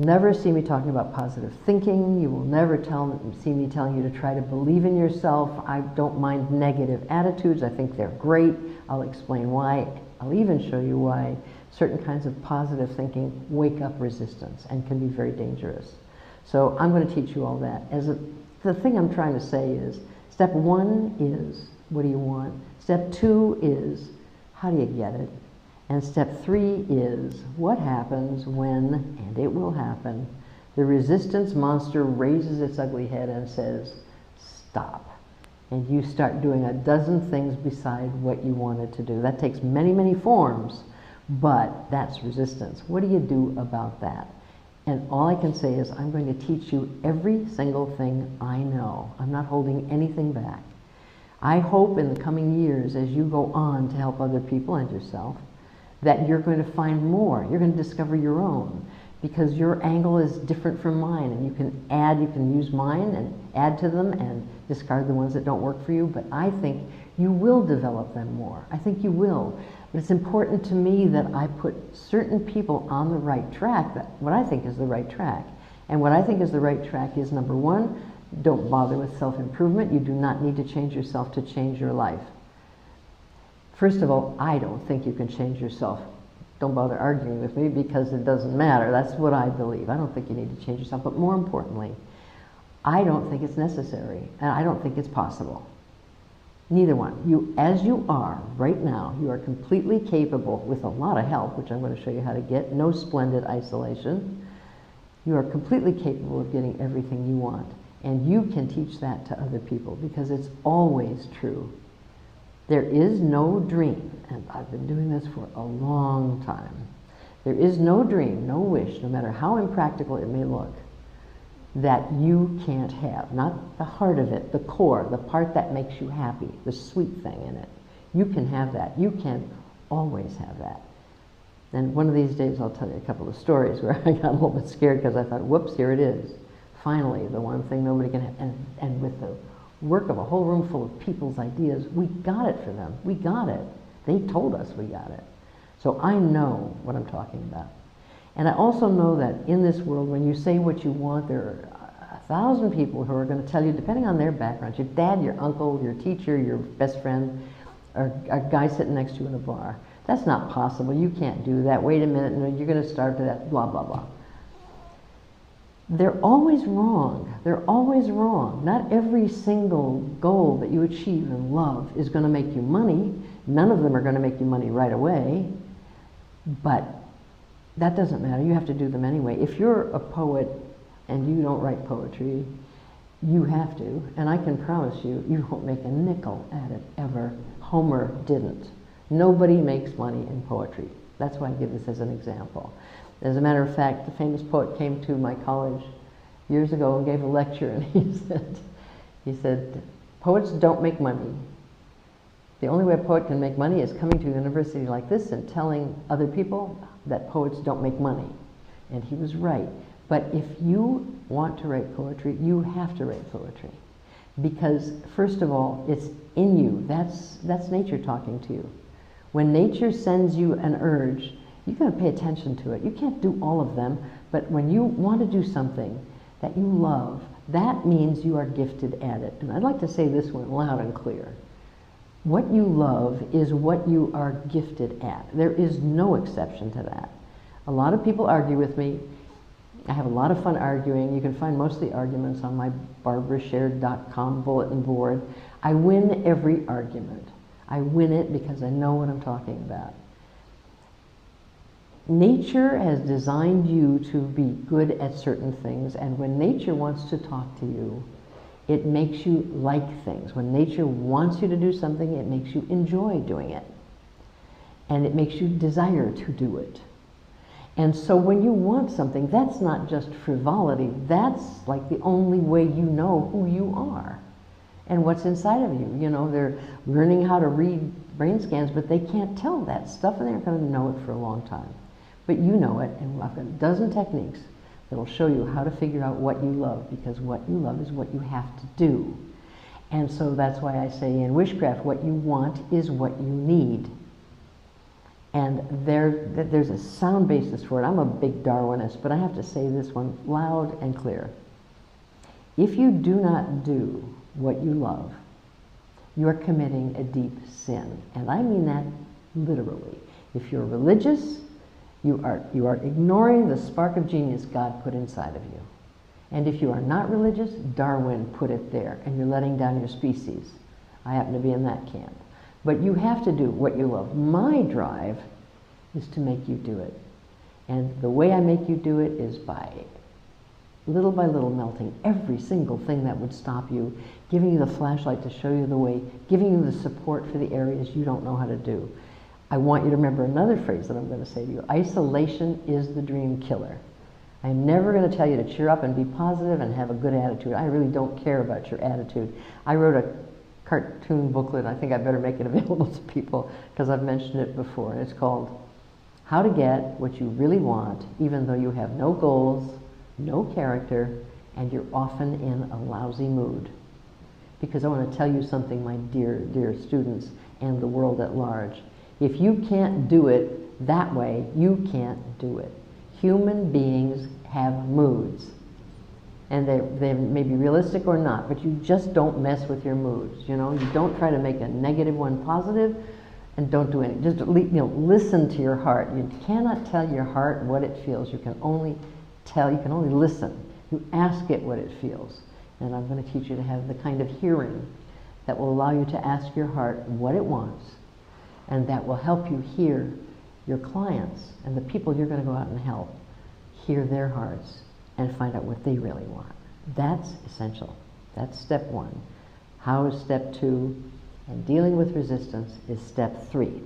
never see me talking about positive thinking. You will never see me telling you to try to believe in yourself. I don't mind negative attitudes. I think they're great. I'll explain why. I'll even show you why certain kinds of positive thinking wake up resistance and can be very dangerous. So I'm going to teach you all that. The thing I'm trying to say is, step 1 is, what do you want? Step 2 is, how do you get it? And step 3 is, what happens when, and it will happen, the resistance monster raises its ugly head and says, stop. And you start doing a dozen things beside what you wanted to do. That takes many, many forms, but that's resistance. What do you do about that? And all I can say is, I'm going to teach you every single thing I know. I'm not holding anything back. I hope in the coming years, as you go on to help other people and yourself, that you're going to find more. You're going to discover your own, because your angle is different from mine, and you can use mine and add to them and discard the ones that don't work for you, but I think you will develop them more. I think you will. But it's important to me that I put certain people on the right track, what I think is the right track. And what I think is the right track is, number 1, don't bother with self-improvement. You do not need to change yourself to change your life. First of all, I don't think you can change yourself. Don't bother arguing with me, because it doesn't matter. That's what I believe. I don't think you need to change yourself. But more importantly, I don't think it's necessary, and I don't think it's possible. Neither one. You, as you are right now, you are completely capable, with a lot of help, which I'm going to show you how to get, no splendid isolation. You are completely capable of getting everything you want. And you can teach that to other people, because it's always true. There is no dream, and I've been doing this for a long time. There is no dream, no wish, no matter how impractical it may look, that you can't have. Not the heart of it, the core, the part that makes you happy, the sweet thing in it. You can have that. You can always have that. And one of these days I'll tell you a couple of stories where I got a little bit scared, because I thought, whoops, here it is. Finally, the one thing nobody can have. And with the work of a whole room full of people's ideas, we got it for them. We got it. They told us we got it. So I know what I'm talking about. And I also know that in this world, when you say what you want, there are 1,000 people who are going to tell you, depending on their background, your dad, your uncle, your teacher, your best friend, or a guy sitting next to you in a bar. That's not possible. You can't do that. Wait a minute. No, you're going to starve to that. Blah, blah, blah. They're always wrong. They're always wrong. Not every single goal that you achieve in love is going to make you money. None of them are going to make you money right away. But that doesn't matter. You have to do them anyway. If you're a poet and you don't write poetry, you have to. And I can promise you, you won't make a nickel at it ever. Homer didn't. Nobody makes money in poetry. That's why I give this as an example. As a matter of fact, the famous poet came to my college years ago and gave a lecture, and he said, poets don't make money. The only way a poet can make money is coming to a university like this and telling other people that poets don't make money. And he was right. But if you want to write poetry, you have to write poetry. Because, first of all, it's in you. That's nature talking to you. When nature sends you an urge, you've got to pay attention to it. You can't do all of them, but when you want to do something that you love, that means you are gifted at it. And I'd like to say this one loud and clear. What you love is what you are gifted at. There is no exception to that. A lot of people argue with me. I have a lot of fun arguing. You can find most of the arguments on my barbarasher.com bulletin board. I win every argument. I win it because I know what I'm talking about. Nature has designed you to be good at certain things, and when nature wants to talk to you, it makes you like things. When nature wants you to do something, it makes you enjoy doing it. And it makes you desire to do it. And so when you want something, that's not just frivolity. That's like the only way you know who you are and what's inside of you. You know, they're learning how to read brain scans, but they can't tell that stuff, and they're going to know it for a long time. But you know it, and I've got a dozen techniques that'll show you how to figure out what you love, because what you love is what you have to do. And so that's why I say in witchcraft, what you want is what you need. And there's a sound basis for it. I'm a big Darwinist, but I have to say this one loud and clear. If you do not do what you love, you are committing a deep sin. And I mean that literally. If you're religious, you are ignoring the spark of genius God put inside of you. And if you are not religious, Darwin put it there, and you're letting down your species. I happen to be in that camp. But you have to do what you love. My drive is to make you do it. And the way I make you do it is by little melting every single thing that would stop you, giving you the flashlight to show you the way, giving you the support for the areas you don't know how to do. I want you to remember another phrase that I'm going to say to you. Isolation is the dream killer. I'm never going to tell you to cheer up and be positive and have a good attitude. I really don't care about your attitude. I wrote a cartoon booklet. I think I better make it available to people because I've mentioned it before. And it's called How to Get What You Really Want Even Though You Have No Goals, No Character, and You're Often in a Lousy Mood. Because I want to tell you something, my dear students and the world at large. If you can't do it that way, you can't do it. Human beings have moods. And they may be realistic or not, but you just don't mess with your moods. You know, you don't try to make a negative one positive, and don't do anything. Just listen to your heart. You cannot tell your heart what it feels. You can only listen. You ask it what it feels. And I'm going to teach you to have the kind of hearing that will allow you to ask your heart what it wants, and that will help you hear your clients and the people you're going to go out and help hear their hearts and find out what they really want. That's essential. That's step one. How is step two? And dealing with resistance is step three.